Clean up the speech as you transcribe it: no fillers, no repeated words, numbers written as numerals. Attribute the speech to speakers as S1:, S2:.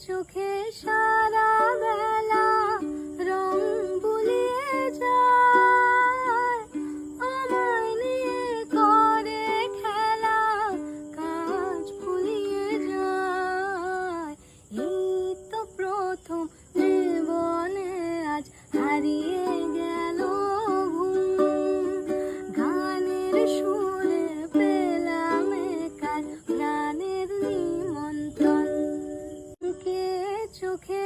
S1: চোখে সারা বেলা রং বুলিয়ে যায়, আমায় নিয়ে করে খেলা কাজ ভুলিয়ে যায়। এই তো প্রথম জীবনে আজ হারিয়ে গেল ঘুম, গানের সুরে পেলাম কাল প্রাণের নিমন্ত্রণ। কে চোখে